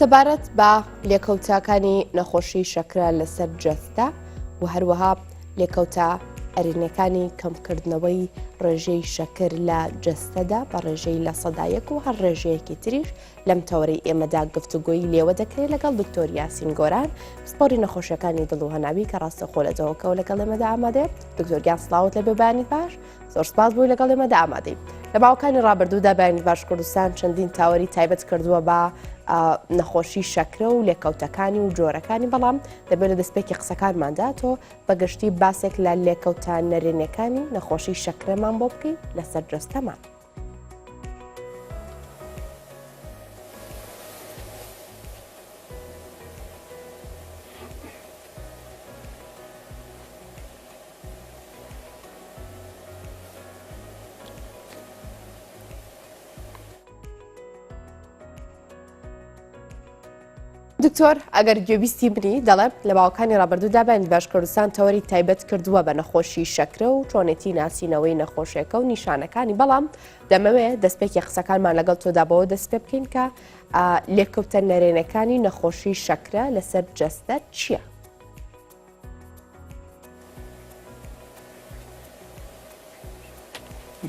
سەبارەت بە لێکەوتەکانی نەخۆشی شەکرە لەسەر جەستە و هەروەها لێکەوتە ئەرینەکانی کەمکردنەوەی ڕێژەی شەکر لە جەستەدا بە ڕێژەی لە سەدایەک و هەر ڕێژەیەکی تریش لەم تەوەرەی ئێمەدا گفتوگۆیی لێوە دەکرێت لەگەڵ دکتۆر یاسین گۆران پسپۆری نەخۆشیەکانی دڵ و هەناوی کە ڕاستەخۆ لەجەوەکەوە لەگەڵ ئێمەدا ئامادەیە. دکتۆر گیان سڵاوت لە بێبانی باش، زۆر سپاس بووی لەگەڵ ئێمەدا ئامادەی. لە باوەکانی ڕابردوودا بەیانی باش کوردستان چەندین تاوەری تایبەت کردووە بە نەخۆشی شەکرە و لێکەوتەکانی و جۆرەکانی، بەڵام دەبێت لە دەستپێکی قسەکانماندا تۆ بەگشتی باسێک لە لێکەوتە نەرێنیەکانی نەخۆشی شەکرەمان بۆ بکەی لەسەر جەستەمان. دکتۆر ئەگەر گوێبیستی بنی دەڵێ لە باوەکانی ڕابردوودا بەیانی باش کوردستان تەوەری تایبەت کردووە بە نەخۆشی شەکرە و چۆنێتی ناسینەوەی نەخۆشیەکە و نیشانەکانی، بەڵام دەمەوێت دەستپێکی قسەکانمان لەگەڵ تۆدا بەوە دەست پێ بکەین کە لێکەوتە نەرێنەکانی نەخۆشی شەکرە لەسەر جەستە چییە؟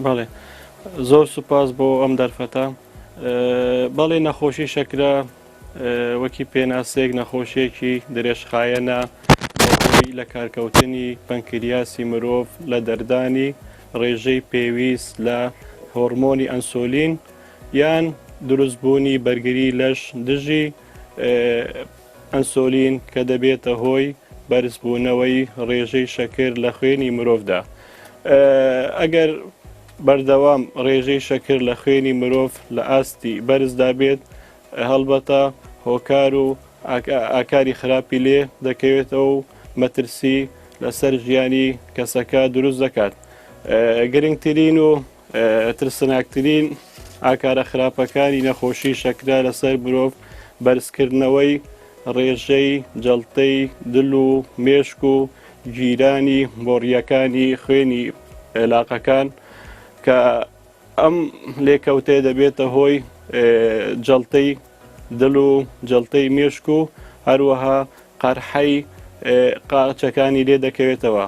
بەڵێ زۆر سوپاس بۆ ئەم دەرفەتە. بەڵێ نەخۆشی شەکرە وەکی پێناسێک نەخۆشیێکی درێژخایەنە بەهۆی لە کارکەوتنی پەنکریاسی مرۆڤ لە دەردانی ڕێژەی پێویست لە هۆرمۆنی ئەنسۆلین یان دروستبوونی بەرگری لەش دژی ئەنسۆلین کە دەبێتە هۆی بەرزبوونەوەی ڕێژەی شەکر لە خوێنی مرۆڤدا. ئەگەر بەردەوام ڕێژەی شەکر لە خوێنی مرۆڤ لە ئاستی بەرزدا بێت، هەڵبەتە هۆکار و ئاکاری خراپی لێ دەکەوێتەوە و مەترسی لەسەر ژیانی کەسەکە دروست دەکات. گرنگترین و ترسناکترین ئاکارە خراپەکانی نەخۆشی شەکرە لەسەر مرۆڤ بەرزکردنەوەی ڕێژەی جەڵتەی دڵ و مێشک و گیرانی مۆڕیەکانی خوێنی عێلاقەکان کە ئەم لێکەوتێ دەبێتە هۆی جەڵتەی دڵ و جەڵتەی مێشک و هەروەها قەرحەی قاچەکانی لێ دەکەوێتەوە.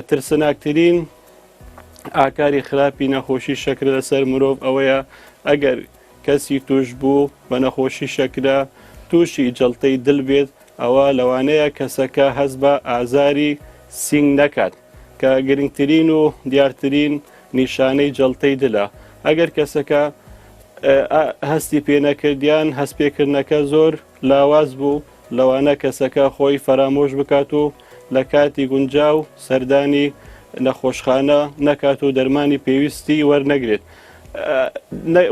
ترسناکترین ئاکاری خراپی نەخۆشی شەکرە لەسەر مرۆڤ ئەوەیە ئەگەر کەسی توش بوو بە نەخۆشی شەکرە تووشی جەڵتەی دڵ بێت، ئەوە لەوانەیە کەسەکە هەست بە ئازاری سینگ نەکات کە گرنگترین و دیارترین نیشانەی جەڵتەی دلە. ئەگەر کەسەکە هەستی پێنەکردیان هەستپێکردنەکە زۆر لاواز بوو، لەوانە کەسەکە خۆی فەرامۆش بکات و لە کاتی گونجاو سەردانی نەخۆشخانە نەکات و دەرمانی پێویستی وەرنەگرێت.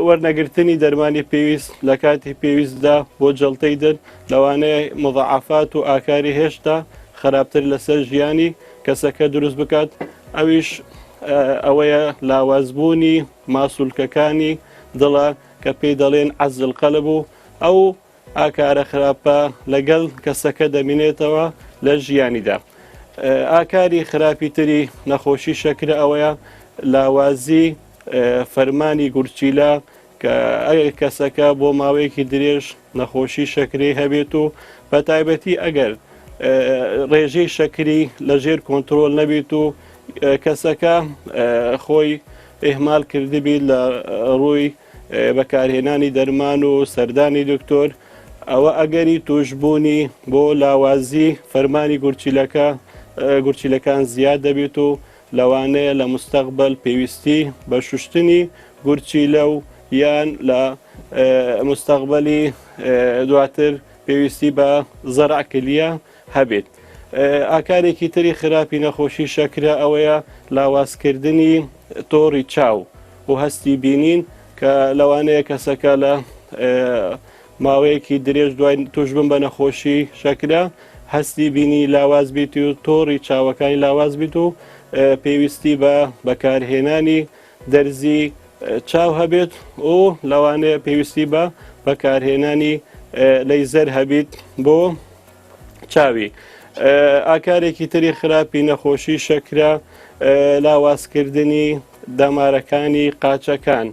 وەرنەگرتنی دەرمانی پێویست لە کاتی پێویستدا بۆ جەڵتەی دڵ لەوانەیە مضاعفات و ئاکاری هێشتا خراپتر لەسەر ژیانی کەسەکە دروست بکات. ئەویش ئەوەیە لاوازبوونی ماسوولکەکانی دڵە کە پێی دەڵێن عەزل قەلب و ئەو ئاکارە خراپە لەگەڵ کەسەکە دەمێنێتەوە لە ژیانیدا. ئاکاری خراپی تری نەخۆشی شەکرە ئەوەیە لاوازی فەرمانی گورچیلە کە ئەگەر کەسەکە بۆ ماوەیەکی درێژ نەخۆشی شەکرەی هەبێت و بە تایبەتی ئەگەر ڕێژەی شەکری لەژێر کۆنتترۆل نەبێت و کەسەکە خۆی ئێهمال کردبێت لە ڕووی بەکارهێنانی دەرمان و سەردانی دکتۆر، ئەوە ئەگەری توشبوونی بۆ لاوازی فەرمانی گورچیلەکان زیاد دەبێت و لەوانەیە لە مستەقبل پێویستی بە شوشتنی گورچیلە و یان لە مستەقبلی دواتر پێویستی بە زەرعکلیە هەبێت. ئاکارێکی تری خراپی نەخۆشی شەکرە ئەوەیە لاوازکردنی تۆڕی چاو و هەستی بینین کە لەوانەیە کەسەکە لە ماوەیەکی درێژ دوای توشبن بە نەخۆشی شەکرە هەستی بینی لاواز بیت و تۆڕی چاوەکانی لاواز بیت و پێویستی بە بەکارهێنانی دەرزی چاو هەبێت و لەوانەیە پێویستی بە بەکارهێنانی لەیزەر هەبێت بۆ چاوی. ئاکارێکی تری خراپی نەخۆشی شەکرە لاوازکردنی دەمارەکانی قاچەکان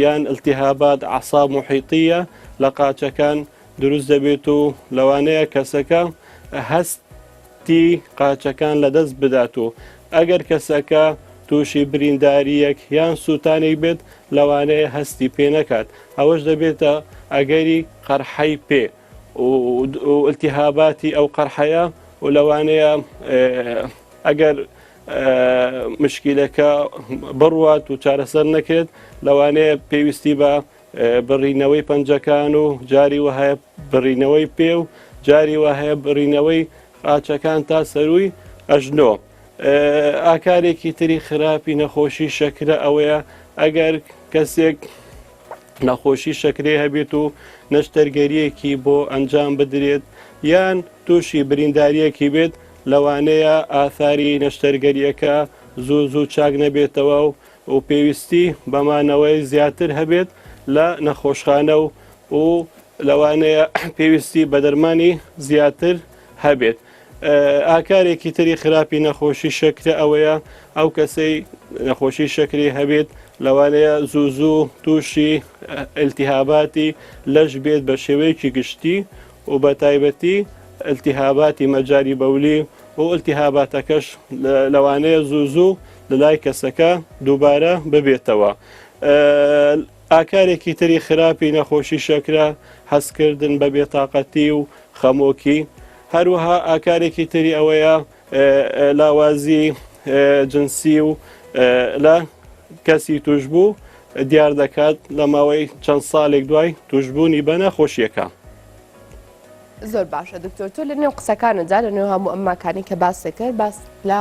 یان التهابات عصاب محیطیە لە قاچەکان دروست دەبێت و لەوانەیە کەسەکە هەستی قاچەکان لەدەست بدات و ئەگەر کەسەکە تووشی برینداریەک یان سووتانێک بێت لەوانەیە هەستی پێ نەکات ئەوەش دەبێتە ئەگەری قەرحەی پێ و التیهاباتی ئەو قەرحەیە و لەوانەیە ئەگەر مشکلەکە بڕوات و چارەسەر نەکرێت لەوانەیە پێویستی بە بڕینەوەی پەنجەکان و جاری وهەیە بڕینەوەی پێ و جاری وهەیە بڕینەوەی قاچەکان تا سەروی ئەژنۆ. ئاکارێکی تری خراپی نەخۆشی شەکرە ئەوەیە ئەگەر کەسێک نەخۆشی شەکرێ هەبێت و نەشتەرگەریەکی بۆ ئەنجام بدرێت یان تووشی برینداریەکی بێت لەوانەیە ئاثاری نەشتەرگەریەکە زوو چاک نەبێتەوە و پێویستی بەمانەوەی زیاتر هەبێت لە نەخۆشخانە و لەوانەیە پێویستی بە دەرمانی زیاتر هەبێت. ئاکارێکی تری خراپی نەخۆشی شەکرە ئەوەیە ئەو کەسەی نەخۆشی شەکری هەبێت لەوانەیە زوو تووشی ئەلتیهاباتی لەش بێت بە شێوەیەکی گشتی و بە تایبەتی ئەلتیهاباتی مەجاری بەولی و ئەلتیهاباتەکەش لەوانەیە زوو لە لای کەسەکە دووبارە ببێتەوە. ئاکارێکی تری خراپی نەخۆشی شەکرە هەستکردن بە بێتاقەتی و خەمۆکی هەروەها ئاکارێکی تری ئەوەیە لاوازی جنسی و لە کەسی توشبوو دیار دەکات لە ماوەی چەند ساڵێک دوای توشبوونی بە نەخۆشیەکە. زۆر باشە دکتۆر تۆ لە نێو قسەکانتدا لە نێو هەموو ئەماکانی کە باس کرد باس لە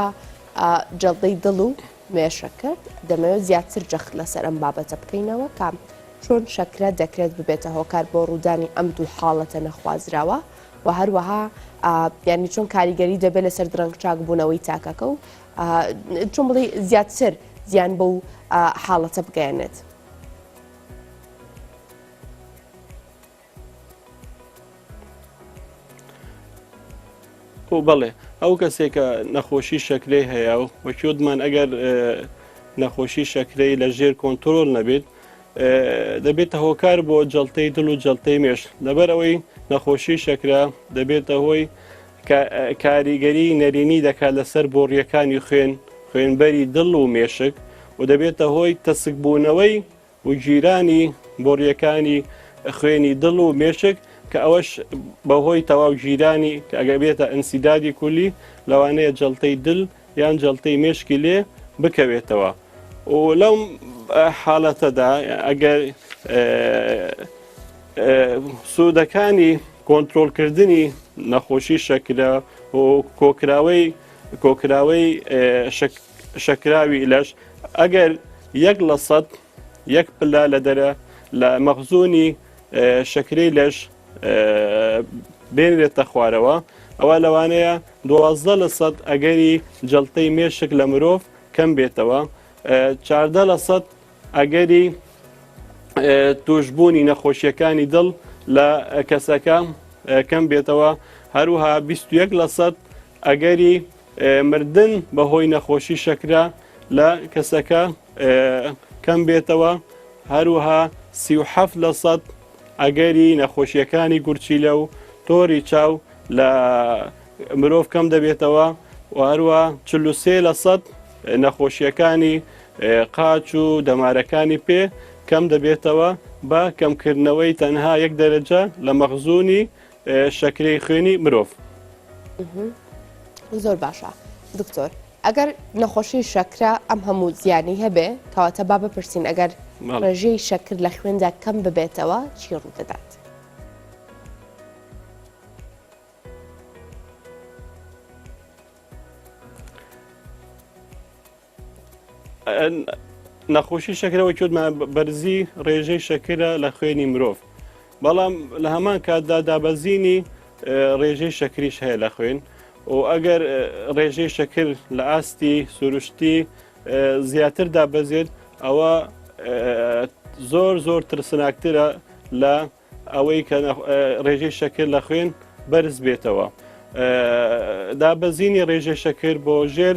جەڵدەی دڵ و مێشە کرد دەمەوێت زیاتر جەخت لەسەر ئەم بابەتە بکەینەوە کام چۆن شەکرە دەکرێت ببێتە هۆکار بۆ ڕوودانی ئەم دوو حاڵەتە نەخوازراوە و هەروەها یعنی چۆن کاریگەری دەبێت لەسەر درەنگ چاک بوونەوەی تاکەکە و چۆن بڵێ زیاتر زیان بەو حاڵەتە بگەێنێت. بەڵێ ئەو کەسێکە نەخۆشی شەکرەی هەیە و وەکیودمان ئەگەر نەخۆشی شەکرەی لە ژێر کۆنتترۆل نەبێت دەبێتە هۆکار بۆ جەڵتەی دڵ و جەڵتەی مێش لەبەر ئەوەی نەخۆشی شەکرا دەبێتە هۆی کاریگەری نەرینی دەکات لەسەر بۆڕیەکانی خوێنبەری دڵ و مێشک و دەبێتە هۆی تەسکبوونەوەی و گیرانی بۆڕیەکانی خوێنی دڵ و مێشک کە ئەوەش بەهۆی تەواو ژیرانی کە ئەگە بێتە ئەنسیدادی کولی لەوانەیە جەڵتەی دڵ یان جەڵتەی مێشکی لێ بکەوێتەوە و لەم حاڵەتەدا ئەگەر سوودەکانی کۆنتترۆلکردنی نەخۆشی شەکرە و کۆکراوەی شەکراوی لەش ئەگەر 1% 1 پلا لە دەرە لە مەخزوونی شەکرەی لەش بێنرێتە خوارەوە ئەوە لەوانەیە 12% ئەگەری جەڵتەی مێشک لە مرۆڤ کەم بێتەوە 14% ئەگەری توشبوونی نەخۆشیەکانی دڵ لە کەسەکە کەم بێتەوە هەروها 21% ئەگەری مردن بەهۆی نەخۆشی شەکرا لە کەسەکە کەم بێتەوە هەروها 37% ئەگەری نەخۆشیەکانی گورچیلە و تۆری چاو لە مرۆڤ کەم دەبێتەوە و هەروە 43% نەخۆشیەکانی قاچ و دەمارەکانی پێ کەم دەبێتەوە بە کەمکردنەوەی تەنها 1 دەرەجە لە مەخزوونی شەکرەی خوێنی مرۆڤ. زۆر باشە دکتۆر ئەگەر نەخۆشی شەکرە ئەم هەموو زیانی هەبێ کەواتە با بپرسین ئەگەر ڕێژەی شەکر لە خوێندا کەم ببێتەوە چی ڕوودەدات؟ نەخۆشی شەکرەوە کردمە بەرزی ڕێژەی شەکرە لە خوێنی مرۆڤ بەڵام لە هەمان کاتدا دابەزینی ڕێژەی شەکریش هەیە لە خوێن و ئەگەر ڕێژەی شەکر لە ئاستی سروشتی زیاتر دابەزێت ئەوە زۆر ترسناکترە لە ئەوەی کە ڕێژەی شەکر لە خوێن بەرز بێتەوە. دابەزینی ڕێژەی شەکر بۆ ژێر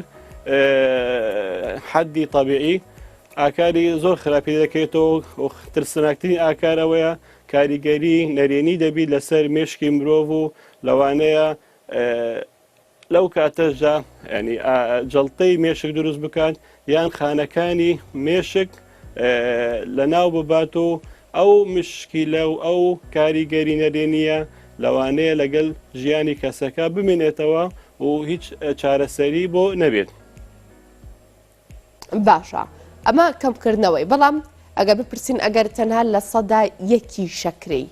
حەدی طەبیعی ئاکاری زۆر خراپی دەکەێتەوە و ترسناکترین ئاکارەوەیە کاریگەری نەرێنی دەبیت لەسەر مێشکی مرۆڤ و لەوانەیە لەو کاتەشدا ینی جەڵتەی مێشک دروست بکات یان خانەکانی مێشک لەناو ببات و ئەو مشکیلە و ئەو کاریگەری نەرێنیە لەوانەیە لەگەڵ ژیانی کەسەکە بمێنێتەوە و هیچ چارەسەری بۆ نەبێت. باشە ئەمە کەمکردنەوەی بەڵام ئەگەر بپرسین ئەگەر تەنها لە سەدا یەکی شەکرەی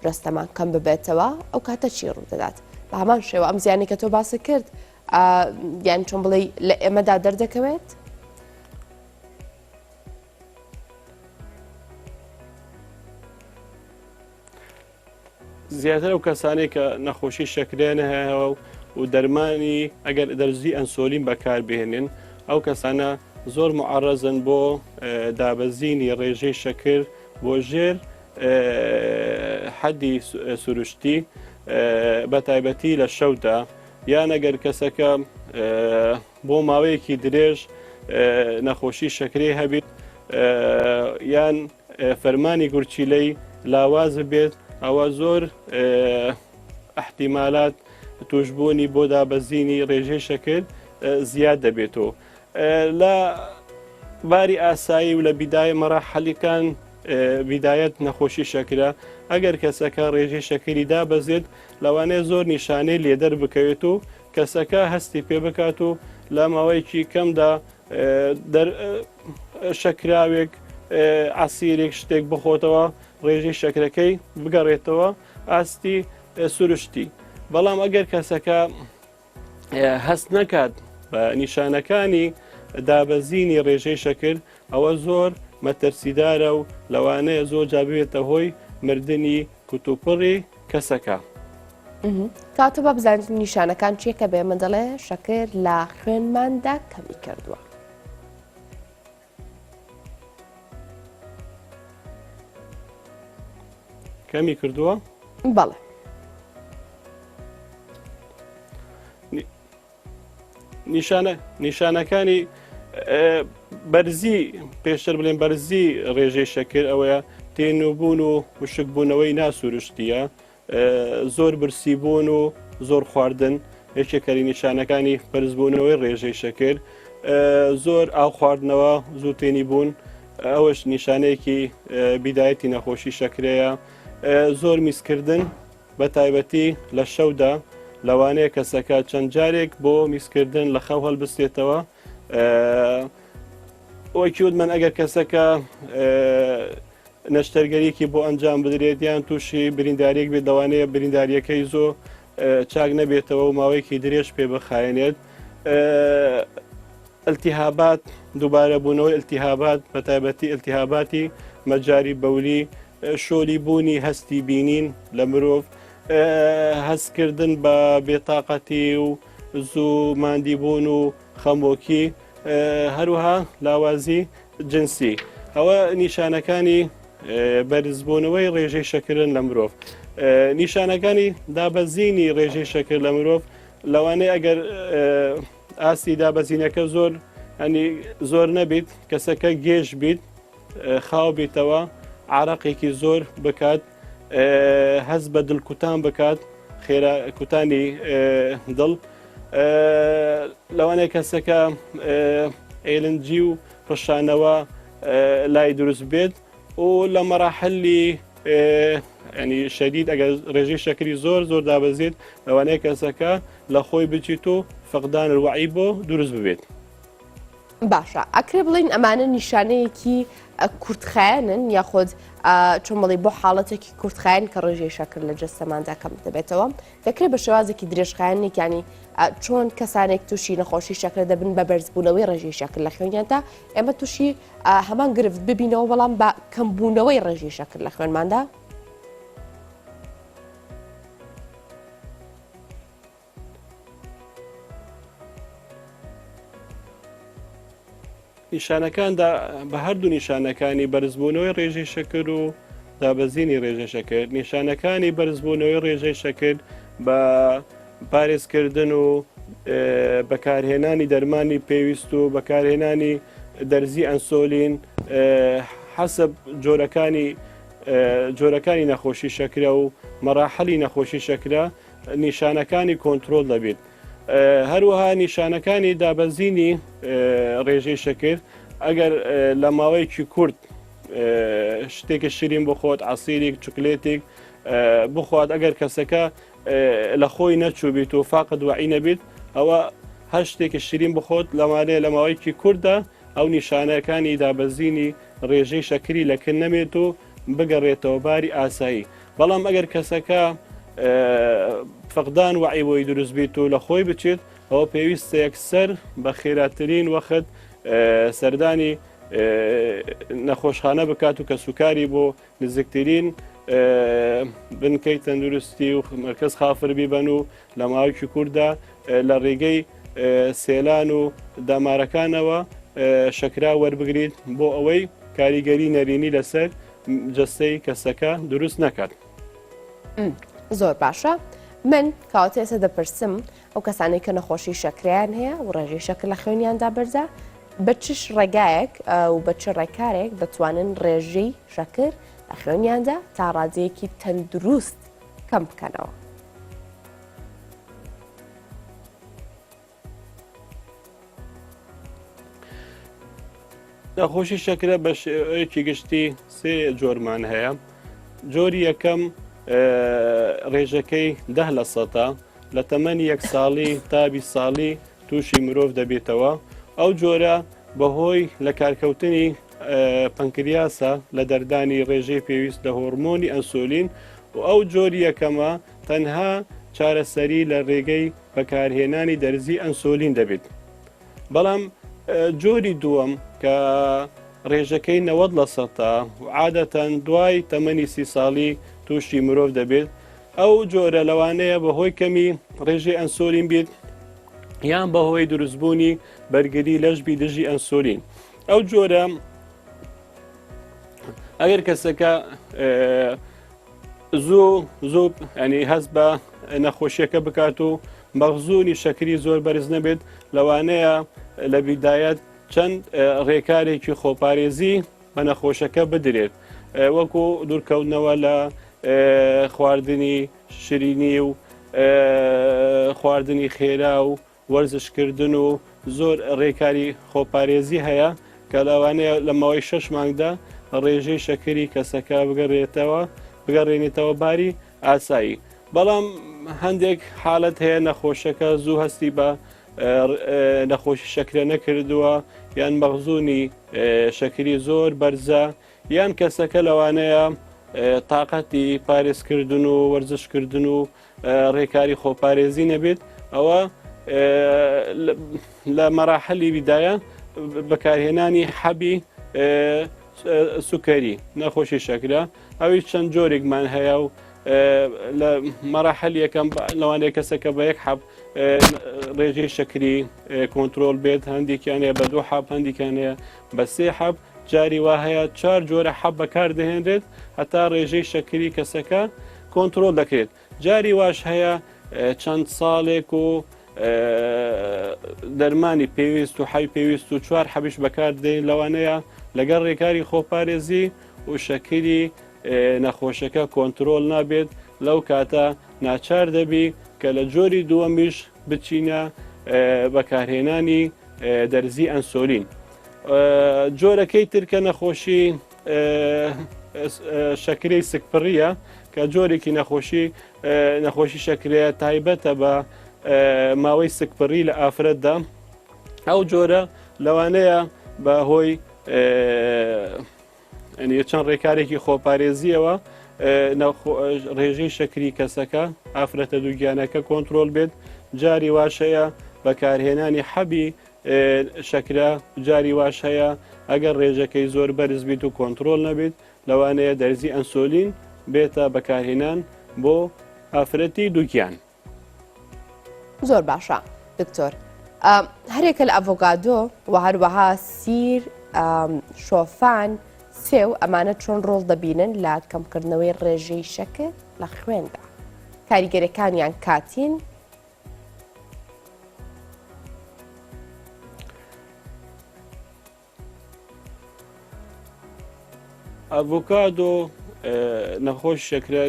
ڕستەمان کەم ببێتەوە ئەو کاتە چی ڕوودەدات بە هەمان شێوە ئەم زیانی کە تۆ باسی کرد یان چۆن بڵێ لە ئێمەدا دەردەکەوێت؟ زیاتر ئەو کەسانەی کە نەخۆشی شەکرێنە هەیەەوە و دەرمانی ئەگەر دەرزی ئەنسۆلین بەکاربهێنن ئەو کەسانە زۆر معڕەزن بۆ دابەزینی ڕێژەی شەکر بۆ ژێر حەدی سروشتی بە تایبەتی لە شەودا یان ئەگەر کەسەکە بۆ ماوەیەکی درێژ نەخۆشی شەکرێ هەبێت یان فەرمانی گورچیلەی لاواز بێت ئەوە زۆر احتیمالات توشبوونی بۆ دابەزینی ڕێژەی شەکر زیاد دەبێتەوە. لە باری ئاسایی و لە بیدای مەراحەلیکان بیدایەت نەخۆشی شەکرە ئەگەر کەسەکە ڕێژەی شەکری دابەزێت لەوانەیە زۆر نیشانەی لێدەر بکەوێت و کەسەکە هەستی پێ بکات و لە ماوەیەکی کەمدا شەکراوێک عسیرێک شتێک بخۆتەوە ڕێژەی شەکرەکەی بگەڕێتەوە ئاستی سروشتی. بەڵام ئەگەر کەسەکە هەست نەکات بە نیشانەکانی دابەزینی ڕێژەی شەکر ئەوە زۆر مەترسیدارە و لەوانەیە زۆر جابێتە هۆی مردنی کوتوپڕی کەسەکە. کاتە بە بزانین نیشانەکان چیەکە بێمە دەڵێ شەکر لە خوێنماندا کەمی کردووە. کەمی کردووە؟ بەڵێ. نیشانەکانی بەرزی پێشتر بڵێن بەرزی ڕێژەی شەکر ئەوەیە تێنوبوون و وشکبوونەوەی ناسوورشتیە، زۆر برسیبوون و زۆر خواردن یەکێکەری نیشانەکانی بەرزبوونەوەی ڕێژەی شەکر، زۆر ئاو خواردنەوە زوو تێنی بوون ئەوەش نیشانەیەکی بیدایەتی نەخۆشی شەکرەیە، زۆر میسکردن بە تایبەتی لە شەودا لەوانەیە کەسەکە چەند جارێک بۆ میسکردن لە خەو هەڵبستێتەوە. وەکیوتمان ئەگەر کەسەکە نەشتەرگەریەکی بۆ ئەنجام بدرێت یان تووشی برینداریەک بێت لەوانەیە برینداریەکەی زۆر چاک نەبێتەوە و ماوەیەکی درێژ پێ بخایێنێت. ئەلتیهابات دووبارە بوونەوەی ئەلتیهابات بە تایبەتی ئەلتیهاباتی مەجاری بەولی، شۆلی بوونی هەستی بینین لە مرۆڤ، هەستکردن بە بێتاقەتی و زوو ماندی بوون و خەمۆکی، هەروەها لاوازی جنسی. ئەوە نیشانەکانی بەرزبوونەوەی ڕێژەی شەکرن لە مرۆڤ. نیشانەکانی دابەزینی ڕێژەی شەکر لە مرۆڤ لەوانەیە ئەگەر ئاستی دابەزینەکە زۆر نەبیت، کەسەکە گێژ بیت، خاو بیتەوە، عرەقێکی زۆر بکات، هەست بە دڵکوتان بکات، خێرا کوتانی دڵ، لەوانەیە کەسەکە ئێلنجی و پشانەوە لای دروست بێت و لە مەراحلی ینی شەدید ئەگەر ڕێژەی شەکری زۆر دابەزێت لەوانەیە کەسەکە لە خۆی بچیت و فەقدان الوعی بۆ دروست ببێت. باشە ئەکرێ بڵین ئەمانە نیشانەیەکی کورتخایەنن یاخود چۆن بڵێ بۆ حاڵەتێکی کورتخایەن کە ڕێژەی شەکر لە جەستەماندا کەم دەبێتەوە، دەکرێت بە شێوازێکی درێژخایەنێک ینی چۆن کەسانێک تووشی نەخۆشی شەکر دەبن بە بەرزبوونەوەی ڕێژەی شەکر لە خوێنیاندا ئێمە تووشی هەمان گرفت ببینەوە بەڵام بە کەمبوونەوەی ڕێژەی شەکر لە خوێنماندا. نیشانەکاندا بە هەردوو نیشانەکانی بەرزبوونەوەی ڕێژەی شەکر و دابەزینی ڕێژەی شەکر، نیشانەکانی بەرزبوونەوەی ڕێژەی شەکر بە پارێزکردن و بەکارهێنانی دەرمانی پێویست و بەکارهێنانی دەرزی ئەنسۆلین حەسب جۆرەکانی جۆرەکانی نەخۆشی شەکرە و مەراحەلی نەخۆشی شەکرە نیشانەکانی کۆنتترۆل دەبێت. هەروەها نیشانەکانی دابەزینی ڕێژەی شەکر ئەگەر لە ماوەیەکی کورت شتێکی شیرین بخۆت عسیرێک چکلێتێک بخوات ئەگەر کەسەکە لە خۆی نەچوو بیت و فاقد وعی نەبێت ئەوە هەر شتێکی شیرین بخۆت لەمانەیە لە ماوەیەکی کووردا ئەو نیشانەکانی دابەزینی ڕێژەی شەکری لەکرد نەمێت و بگەڕێتەوە باری ئاسایی. بەڵام ئەگەر کەسەکە فقدان وعی بۆی دروست بیت و لە خۆی بچێت ئەوە پێویستە یەکسەر بە خێراترین وەخت سەردانی نەخۆشخانە بکات و کە سوکاری بۆ نزیکترین بنکەی تەندروستی و مرکز خافر بیبەن و لە ماوەیەکی کووردا لە ڕێگەی سێلان و دامارەکانەوە شەکرا وەربگریت بۆ ئەوەی کاریگەری نەرینی لەسەر جەستەی کەسەکە دروست نەکات. زۆر باشە. من کەواتە ئێستا دەپرسم ئەو کەسانەی کە نەخۆشی شەکریان هەیە و ڕێژەی شەکر لە خوێنیاندا بەرزە بە چش ڕێگایەک و بە چ ڕێکارێک دەتوانن ڕێژەی شەکر لە خوێنیاندا تا ڕادەیەکی تەندروست کەم بکەنەوە. نەخۆشی شەکرە بە شێوەیەکی گشتی سێ جۆرمان هەیە. جۆری یەکەم ڕێژەکەی 10% لە تەمەنی 1 ساڵی تا 20 ساڵی تووشی مرۆڤ دەبێتەوە. ئەو جۆرە بەهۆی لە کارکەوتنی پەنکریاسە لە دەردانی ڕێژەی پێویست لە هۆرمۆنی ئەنسۆلین و ئەو جۆری یەکەمە تەنها چارەسەری لە ڕێگەی بەکارهێنانی دەرزی ئەنسۆلین دەبێت. بەڵام جۆری دووەم کە ڕێژەکەی 90% عادەتەن دوای تەمەنی 30 ساڵی تووشی مرۆڤ دەبێت. ئەو جۆرە لەوانەیە بەهۆی کەمی ڕێژەی ئەنسۆلین بێت یان بەهۆی دروستبوونی بەرگری لەشبی دژی ئەنسۆلین. ئەو جۆرە ئەگەر کەسەکە زوو ینی هەست بە نەخۆشیەکە بکات و مەخزوونی شەکری زۆر بەرز نەبێت لەوانەیە لە بیدایەت چەند ڕێکارێکی خۆپارێزی بە نەخۆشەکە بدرێت وەکو دوورکەوتنەوە لە خواردنی شیرینی و خواردنی خێرا و وەرزشکردن و زۆر ڕێکاری خۆپارێزی هەیە کە لەوانەیە لە ماوەی 6 مانگدا ڕێژەی شەکری کەسەکە بگەڕێنێتەوە باری ئاسایی. بەڵام هەندێک حالت هەیە نەخۆشەکە زوو هەستی بە نەخۆشی شەکرە نەکردووە یان مەخزوونی شەکری زۆر بەرزە یان کەسەکە لەوانەیە تااقەتی پارێزکردن و وەرزشکردن و ڕێکاری خۆپارێزی نەبێت ئەوە لە مەراحەلی بیدایە بەکارهێنانی حەبی سوکەری نەخۆشی شەکرە ئەوی چەند جۆرێکمان هەیە و لە مەراحەل یەکەم لەوانەیە کەسەکە بە یەک حەب ڕێژەی شەکری کۆنتترۆل بێت هەندێکیانەیە بە 2 حەب هەندێکیانەیە بە 3 حەب جاری وا هەیە 4 جۆرە حەب بەکار دەهێنرێت هەتا ڕێژەی شەکری کەسەکە کۆنتترۆل دەکرێت. جاری واش هەیە چەند ساڵێک و دەرمانی پێویست و حەوی پێویست و 4 حەبیش بەکار دێن لەوانەیە لەگەڵ ڕێکاری خۆپارێزی و شەکری نەخۆشەکە کۆنتترۆل نابێت لەو کاتە ناچار دەبی کە لە جۆری دووەمیش بچینە بەکارهێنانی دەرزی ئەنسۆلین. جۆرەکەی ترکە نەخۆشی شەکرەی سکپڕیە کە جۆرێکی نەخۆشی شەکرەیە تایبەتە بە ماوەی سکپڕی لە ئافرەتدا. ئەو جۆرە لەوانەیە بە هۆی چەند ڕێکارێکی خۆپارێزیەوە ڕێژەی شەکری کەسەکە ئافرەتە دووگیانەکە کۆنتترۆل بێت. جاری واشەیە بەکارهێنانی حەبی شەکرە جاری واش هەیە ئەگەر ڕێژەکەی زۆر بەرز بیت و کۆنتترۆل نەبێت لەوانەیە دەرزی ئەنسۆلین بێتە بەکارهێنان بۆ ئافرەتی دووگیان. زۆر باشە دکتۆر. هەرێکە لە ئەڤۆکادۆ و هەروەها سیر شۆفان سێو ئەمانە چۆن ڕۆڵ دەبینن لە کەمکردنەوەی ڕێژەی شەکر لە خوێندا کاریگەرەکانیان کاتین؟ ئەڤۆکادۆ نەخۆشی شەکرە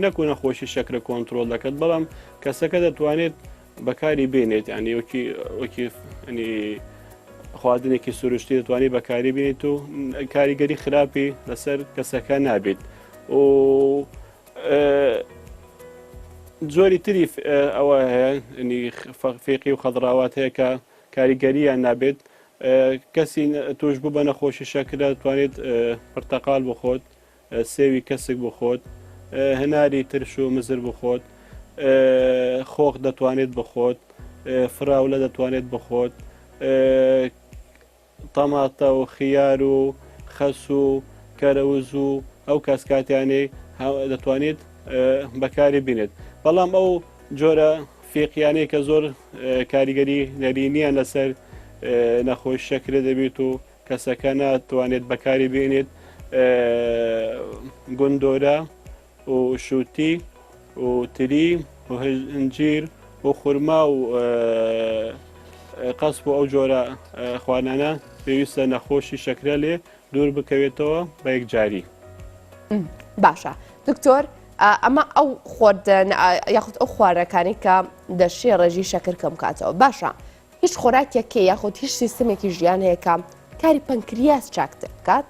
نەکو نەخۆشی شەکرە کۆنتترۆل دەکات بەڵام کەسەکە دەتوانێت بەکاری بێنێت ینی وەکی خواردنێکی سروشتی دەتوانێت بەکاری بێنێت و کاریگەری خراپی لەسەر کەسەکە نابێت و جۆری تری ئەوە هەیە فێقی و خەدراوات هەیە کە کاریگەریان نابێت کەسی توش بوو بە نەخۆشی شەکرە دەتوانێت پرتەقال بخۆت سێوی کەسێک بخۆت هەناری ترش و مزر بخۆت خۆخ دەتوانێت بخۆت فراولە دەتوانێت بخۆت تەماتە و خیار و خەس و کەرەوز و ئەو کاسکاتیانەی دەتوانێت بەکاری بینێت بەڵام ئەو جۆرە فێقیانەی کە زۆر کاریگەری نەرینیان لەسەر نەخۆشی شەکرە دەبێت و کەسەکە ناتوانێت بەکاری بێنێت گوندۆرە و شووتی و تری و هەنجیر و خورما و قەسب و ئەو جۆرە خوانانە پێویستە نەخۆشی شەکرە لێ دوور بکەوێتەوە بە یەکجاری. باشە دکتۆر ئەمە ئەو خواردن یاخود ئەو خواردەکانی کە دەشێ ڕێژی شەکر کەم کاتەوە باشە هیچ خۆراکێکی یاخود هیچ سیستمێکی ژیان هەیە کە کاری پەنکریاس چاک دەکات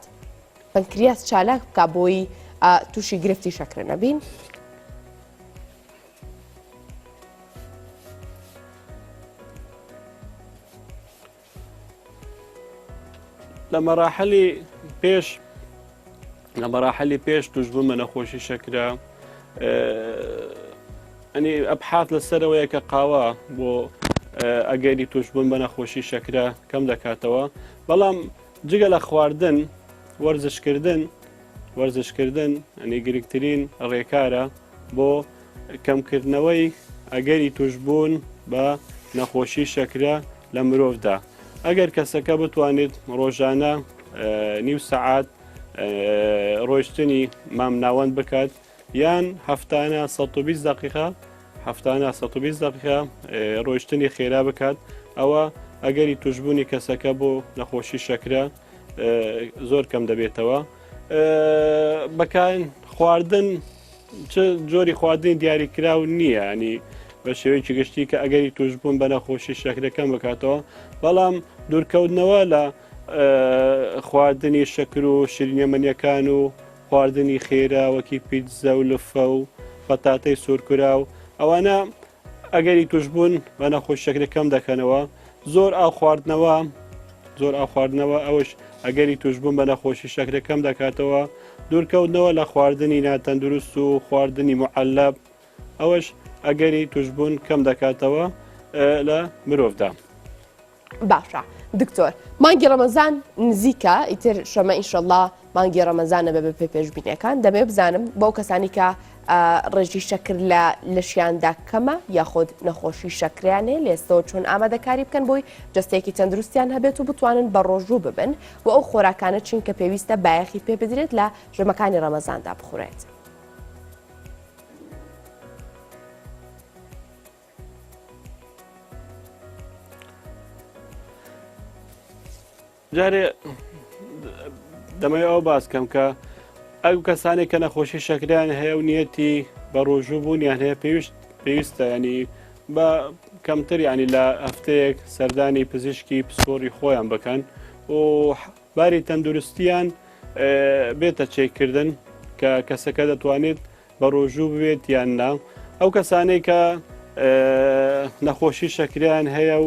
پەنکریاس چالاک بکە بۆی تووشی گرفتی شەکرە نەبین؟ لە مەراحلی پێش توشبوون بە نەخۆشی شەکرە ئەنی ئەبحات لەسەرەوەیە کە قاوە بۆ ئەگەری توشبوون بە نەخۆشی شەکرە کەم دەکاتەوە بەڵام جگە لە خواردن وەرزشکردن ئەنی گرنگترین ڕێکارە بۆ کەمکردنەوەی ئەگەری توشبوون بە نەخۆشی شەکرە لە مرۆڤدا ئەگەر کەسەکە بتوانێت ڕۆژانە نیو سەعات ڕۆیشتنی مام ناوەند بکات یان هەفتانە 120 دقیقە ڕۆیشتنی خێرا بکات ئەوە ئەگەری توشبوونی کەسەکە بۆ نەخۆشی شەکرە زۆر کەم دەبێتەوە. بەکان خواردن چ جۆری خواردنی دیاریکراو نییە ینی بە شێوەیەکی گشتی کە ئەگەری توشبوون بە نەخۆشی شەکرەکەم بکاتەوە بەڵام دوورکەوتنەوە لە خواردنی شەکر و شیرینەمەنیەکان و خواردنی خێرا وەکی پیتزە و لفە و پەتاتەی سوورکورا و ئەوانە ئەگەری توشبوون بە نەخۆشی شەکرەکەم دەکەنەوە زۆر ئاو خواردنەوە ئەوش ئەگەری توشبوون بە نەخۆشی شەکرەکەم دەکاتەوە دوورکەوتنەوە لە خواردنی ناتەندروست و خواردنی معەلەب ئەوەش ئەگەری توشبوون کەم دەکاتەوە لە مرۆڤدا. باشە دکتۆر مانگی ڕەمەزان نزیکە ئیتر شەمە ئینشەڵڵا مانگی ڕەمەزانە بە بە پێشبینیەکان دەمێ بزانم بەو کەسانی کە ڕێژی شەکر لە شیاندا کەمە یاخود نەخۆشی شەکریانێ لێستەوە چۆن ئامادەکاری بکەن بۆی جستێکی تەندروستیان هەبێت و بتوانن بە ڕۆژوو ببن و ئەو خۆراکانە چین کە پێویستە بایەخی پێ بدرێت لە ژەمەکانی ڕەمەزاندا بخورێت. جارێ دەمەوێت ئەو باس کەم کە ئەو کەسانێک کە نەخۆشی شەکریان هەیە و نیەتی بە ڕۆژوو بوونیان هەیە پێویستە ینی بە کەمتر ینی لە هەفتەیەک سەردانی پزیشکی پسپۆری خۆیان بکەن و باری تەندروستیان بێتە چێکردن کە کەسەکە دەتوانێت بە ڕۆژوو بوێت یان نا ئەو کەسانەی کە نەخۆشی شەکریان هەیە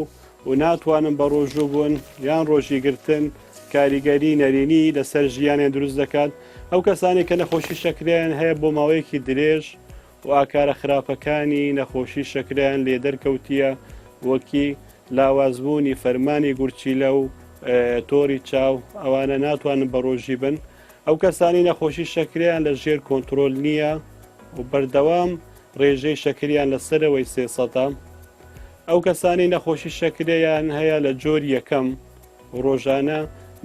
و ناتوانن بە ڕۆژوو بوون یان ڕۆژی گرتن کاریگەری نەرینی لەسەر ژیانیان دروست دەکات ئەو کەسانی کە نەخۆشی شەکریان هەیە بۆ ماوەیەکی درێژ و ئاکارە خراپەکانی نەخۆشی شەکریان لێ دەرکەوتیە وەکی لاوازبوونی فەرمانی گورچیلە و تۆری چاو ئەوانە ناتوانن بە ڕۆژی بن ئەو کەسانی نەخۆشی شەکریان لە ژێر کۆنتترۆل نییە و بەردەوام ڕێژەی شەکریان لەسەرەوەی 300 ئەو کەسانی نەخۆشی شەکریان هەیە لە جۆری یەکەم ڕۆژانە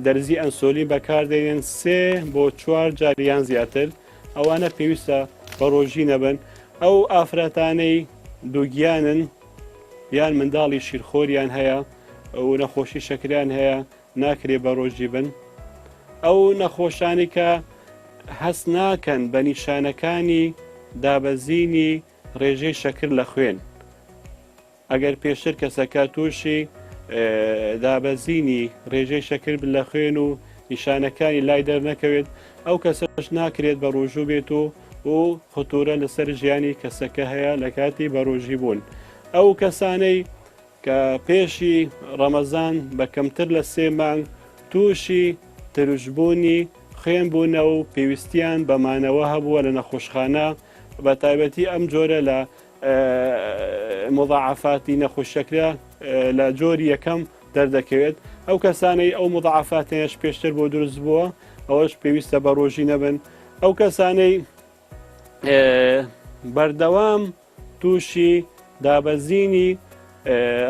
دەرزی ئەنسۆلین بەکاردێنن 3 بۆ 4 جاریان زیاتر ئەوانە پێویستە بە ڕۆژی نەبن ئەو ئافرەتانەی دووگیانن یان منداڵی شیرخۆریان هەیە و نەخۆشی شەکریان هەیە ناکرێ بە ڕۆژی بن ئەو نەخۆشانی کە هەست ناکەن بە نیشانەکانی دابەزینی ڕێژەی شەکر لە خوێن. ئەگەر پێشتر کەسەکە تووشی دابەزینی ڕێژەی شەکر لە خوێن و نیشانەکانی لای دەرنەکەوێت، ئەو کەسەش ناکرێت بە ڕۆژوو بێت و خطورە لەسەر ژیانی کەسەکە هەیە لە کاتی بەڕۆژی بوون. ئەو کەسانەی کە پێشی ڕەمەزان بە کەمتر لە 3 مانگ تووشی تروشبوونی خوێن بوونەوە و پێویستیان بەمانەوە هەبووە لە نەخۆشخانە، بە تایبەتی ئەم جۆرە لە مضاعفاتی نەخۆشەکرا لە جۆری یەکەم دەردەکەوێت. ئەو کەسانەی ئەو مضاعفاتەیەش پێشتر بۆ دروست بووە ئەوەش پێویستە بە ڕۆژی نەبن. ئەو کەسانەی بەردەوام تووشی دابەزینی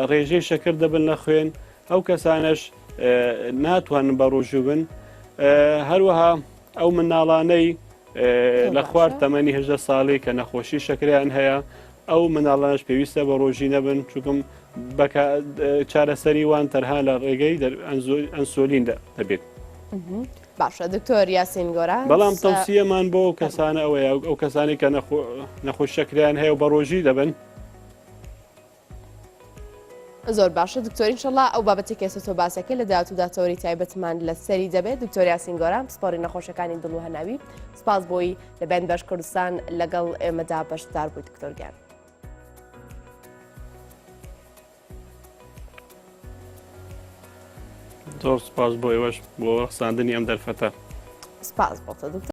ڕێژەی شەکر دەبن لە خوێن، ئەو کەسانش ناتوانن بە ڕۆژوو بن. هەروەها ئەو مناڵانەی لە خوارد تەمەنی 18 ساڵی کە نەخۆشی شەکریان هەیە، ئەو مناڵانش پێویستە بە ڕۆژی نەبن، چونکم چارەسەری وان تەنها لە ڕێگەی ئەنسۆلین دەبێت. باشە دکتۆر یاسین گۆران، بەڵام تەوسیەمان بۆ ئەو کەسانە ئەوەیە ئەو کەسانی کە نەخۆش شەکریان هەیە و بە ڕۆژی دەبن. زۆر باشە دکتۆر، ئینشەڵڵا ئەو بابەتی کێسە تۆ باسەکەی لە داهاتوودا تەوری تایبەتمان لەسەری دەبێت. دکتۆر یاسین گۆران، سپۆری نەخۆشەکانی دڵ و هەناوی، سپاس بۆی لە بەن بەش کوردستان لەگەڵ ئێمەدا بەشدار بووی دکتۆرگیان. زۆر سپاس بۆ ئێوەش بۆ ڕخساندنی ئەم دەرفەتە. سپاس بۆتە دکتۆر.